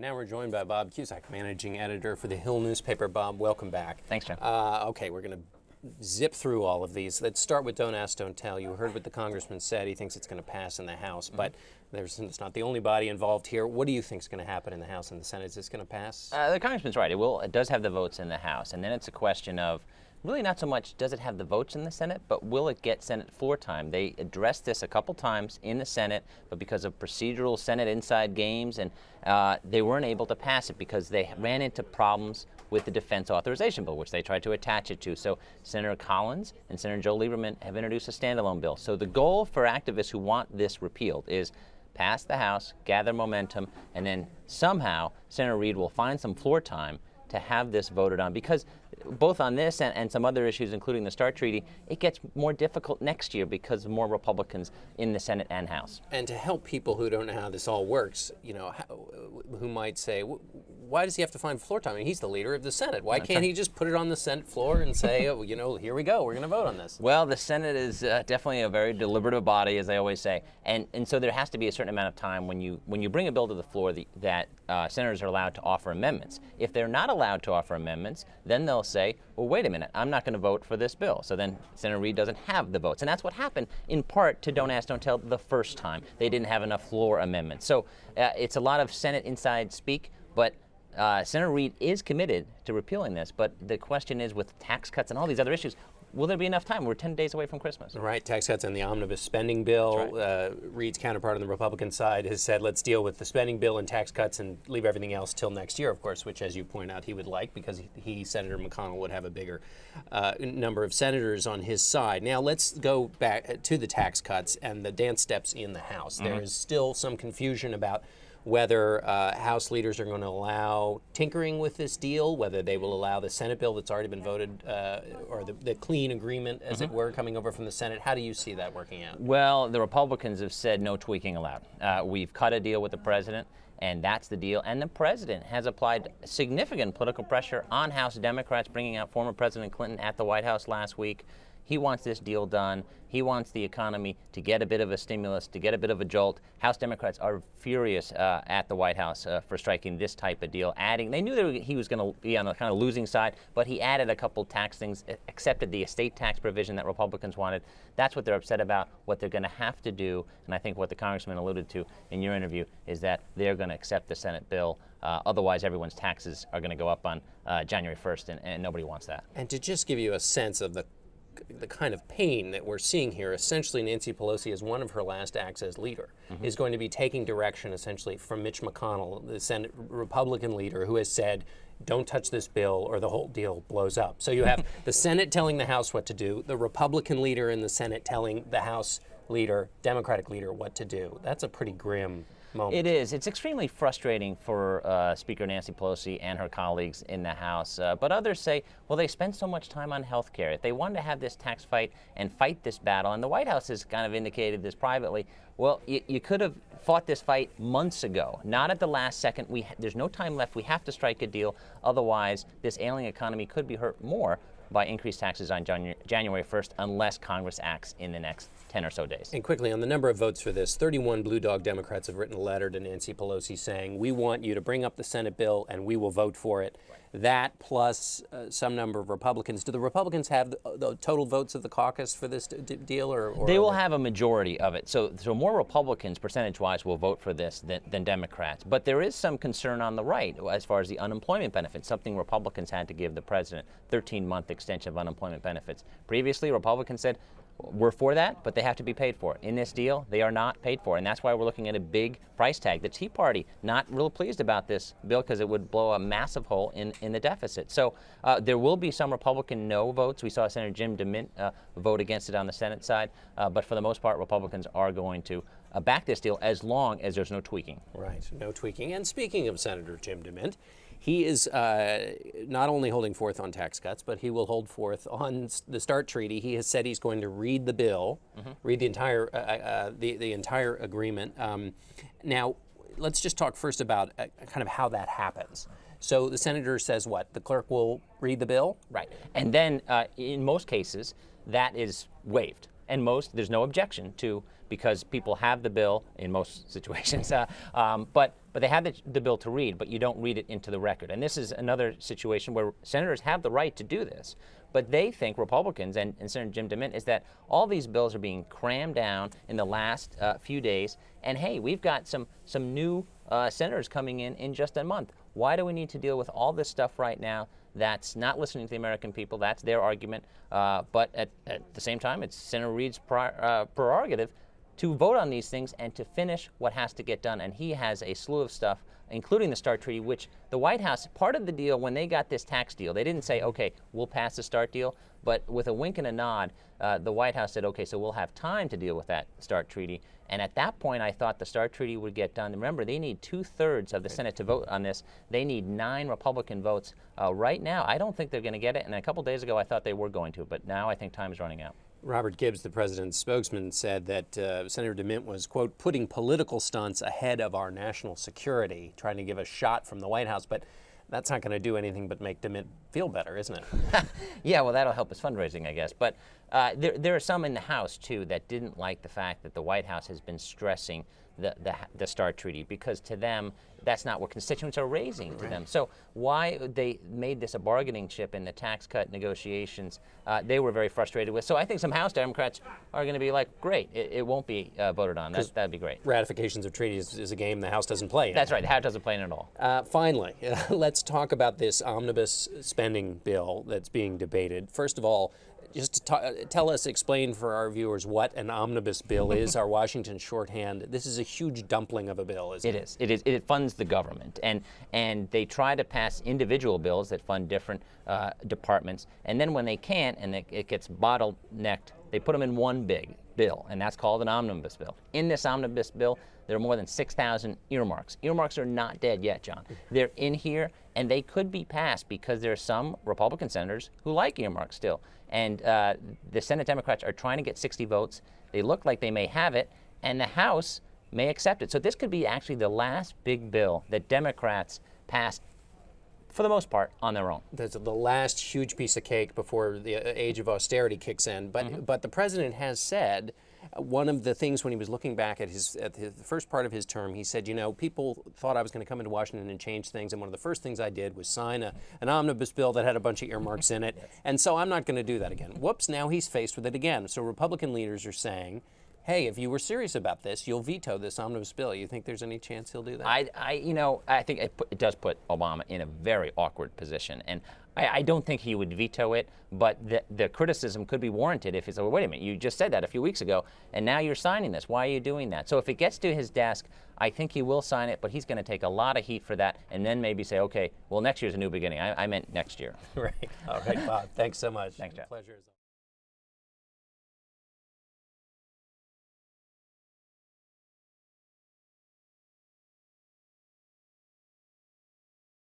And now we're joined by Bob Cusack, managing editor for the Hill newspaper. Bob, welcome back. Thanks, John. Okay, we're going to zip through all of these. Let's start with Don't Ask, Don't Tell. You heard what the congressman said. He thinks it's going to pass in the House, but it's not the only body involved here. What do you think is going to happen in the House and the Senate? Is this going to pass? The congressman's right. It does have the votes in the House, and then it's a question of really not so much does it have the votes in the Senate, but will it get Senate floor time? They addressed this a couple times in the Senate, but because of procedural Senate inside games, and they weren't able to pass it because they ran into problems with the defense authorization bill, which they tried to attach it to. So Senator Collins and Senator Joe Lieberman have introduced a standalone bill. So the goal for activists who want this repealed is pass the House, gather momentum, and then somehow Senator Reid will find some floor time to have this voted on, because both on this and some other issues, including the START treaty, it gets more difficult next year because of more Republicans in the Senate and House. And to help people who don't know how this all works, who might say, why does he have to find floor time? I mean, he's the leader of the Senate. Why can't he just put it on the Senate floor and say, here we go, we're going to vote on this? Well, the Senate is definitely a very deliberative body, as I always say, and so there has to be a certain amount of time when you bring a bill to the floor that senators are allowed to offer amendments. If they're not allowed to offer amendments, then they'll say, well, wait a minute, I'm not going to vote for this bill. So then Senator Reid doesn't have the votes. And that's what happened in part to Don't Ask, Don't Tell the first time. They didn't have enough floor amendments. So it's a lot of Senate inside speak, but Senator Reid is committed to repealing this. But the question is, with tax cuts and all these other issues, will there be enough time? We're 10 days away from Christmas. Right, tax cuts and the omnibus spending bill. Right. Reid's counterpart on the Republican side has said, let's deal with the spending bill and tax cuts and leave everything else till next year, of course, which, as you point out, he would like, because Senator McConnell, would have a bigger number of senators on his side. Now, let's go back to the tax cuts and the dance steps in the House. Mm-hmm. There is still some confusion about whether House leaders are going to allow tinkering with this deal, whether they will allow the Senate bill that's already been voted, or the clean agreement, as it were, coming over from the Senate. How do you see that working out? Well, the Republicans have said no tweaking allowed. We've cut a deal with the president, and that's the deal. And the president has applied significant political pressure on House Democrats, bringing out former President Clinton at the White House last week. He wants this deal done. He wants the economy to get a bit of a stimulus, to get a bit of a jolt. House Democrats are furious at the White House for striking this type of deal. They knew that he was going to be on the kind of losing side, but he added a couple tax things, accepted the estate tax provision that Republicans wanted. That's what they're upset about. What they're going to have to do, and I think what the congressman alluded to in your interview, is that they're going to accept the Senate bill. Otherwise, everyone's taxes are going to go up on January 1st, and nobody wants that. And to just give you a sense of the kind of pain that we're seeing here, essentially Nancy Pelosi, as one of her last acts as leader, is going to be taking direction essentially from Mitch McConnell, the Senate Republican leader, who has said, don't touch this bill or the whole deal blows up. So you have the Senate telling the House what to do, the Republican leader in the Senate telling the House leader, Democratic leader, what to do. That's a pretty grim moment. It is. It's extremely frustrating for Speaker Nancy Pelosi and her colleagues in the House. But others say, well, they spend so much time on health care. If they wanted to have this tax fight and fight this battle, and the White House has kind of indicated this privately, well, you could have fought this fight months ago, not at the last second. There's no time left. We have to strike a deal. Otherwise, this ailing economy could be hurt more by increased taxes on January 1st unless Congress acts in the next 10 or so days. And quickly, on the number of votes for this, 31 Blue Dog Democrats have written a letter to Nancy Pelosi saying, we want you to bring up the Senate bill and we will vote for it. Right. That plus some number of Republicans. Do the Republicans have the total votes of the caucus for this deal? Or they will have a majority of it. So more Republicans, percentage-wise, will vote for this than Democrats. But there is some concern on the right as far as the unemployment benefits, something Republicans had to give the president, 13-month extension of unemployment benefits. Previously, Republicans said, we're for that, but they have to be paid for. In this deal, they are not paid for, and that's why we're looking at a big price tag. The Tea Party not real pleased about this bill because it would blow a massive hole in the deficit. So there will be some Republican no votes. We saw Senator Jim Demint vote against it on the Senate side, but for the most part, Republicans are going to back this deal as long as there's no tweaking. Right, no tweaking. And speaking of Senator Jim Demint, he is not only holding forth on tax cuts, but he will hold forth on the START treaty. He has said he's going to read the bill, read the entire agreement. Now, let's just talk first about kind of how that happens. So the senator says what? The clerk will read the bill? Right. And then in most cases, that is waived. And there's no objection to because people have the bill in most situations, but they have the bill to read, but you don't read it into the record. And this is another situation where senators have the right to do this. But they think, Republicans and Senator Jim Demint, is that all these bills are being crammed down in the last few days. And hey, we've got some new senators coming in just a month. Why do we need to deal with all this stuff right now? That's not listening to the American people. That's their argument. But at the same time, it's Senator Reid's prerogative to vote on these things and to finish what has to get done. And he has a slew of stuff, including the START treaty, which the White House, part of the deal, when they got this tax deal, they didn't say, okay, we'll pass the START deal, but with a wink and a nod, the White House said, okay, so we'll have time to deal with that START treaty. And at that point, I thought the START treaty would get done. Remember, they need 2/3 of the Senate to vote on this. They need 9 Republican votes. Right now, I don't think they're going to get it. And a couple days ago, I thought they were going to, but now I think time is running out. Robert Gibbs, the president's spokesman, said that Senator Demint was, quote, putting political stunts ahead of our national security, trying to give a shot from the White House. But that's not going to do anything but make Demint feel better, isn't it? Yeah, well, that'll help his fundraising, I guess. But there are some in the House, too, that didn't like the fact that the White House has been stressing the START treaty, because to them, that's not what constituents are raising to them. So why they made this a bargaining chip in the tax cut negotiations, they were very frustrated with. So I think some House Democrats are going to be like, great, it won't be voted on. That'd be great. Ratifications of treaties is a game the House doesn't play in. That's right. The House doesn't play in at all. Finally, let's talk about this omnibus spending bill that's being debated. First of all, just to explain for our viewers what an omnibus bill is, our Washington shorthand. This is a huge dumpling of a bill, isn't it? It is. It funds the government, and they try to pass individual bills that fund different departments, and then when they can't, and it gets bottlenecked, they put them in one big bill, and that's called an omnibus bill. In this omnibus bill, there are more than 6,000 earmarks. Earmarks are not dead yet, John. They're in here, and they could be passed because there are some Republican senators who like earmarks still. And the Senate Democrats are trying to get 60 votes. They look like they may have it, and the House may accept it. So this could be actually the last big bill that Democrats pass, for the most part, on their own. That's the last huge piece of cake before the age of austerity kicks in. But the president has said, one of the things when he was looking back at the first part of his term, he said, you know, people thought I was going to come into Washington and change things, and one of the first things I did was sign an omnibus bill that had a bunch of earmarks in it, and so I'm not going to do that again. Whoops, now he's faced with it again. So Republican leaders are saying, hey, if you were serious about this, you'll veto this omnibus bill. You think there's any chance he'll do that? I think it does put Obama in a very awkward position, and I don't think he would veto it, but the criticism could be warranted if he said, well, wait a minute, you just said that a few weeks ago, and now you're signing this. Why are you doing that? So if it gets to his desk, I think he will sign it, but he's going to take a lot of heat for that, and then maybe say, okay, well, next year's a new beginning. I meant next year. Right. All right, Bob. Thanks so much. Thanks, Jeff. Pleasure.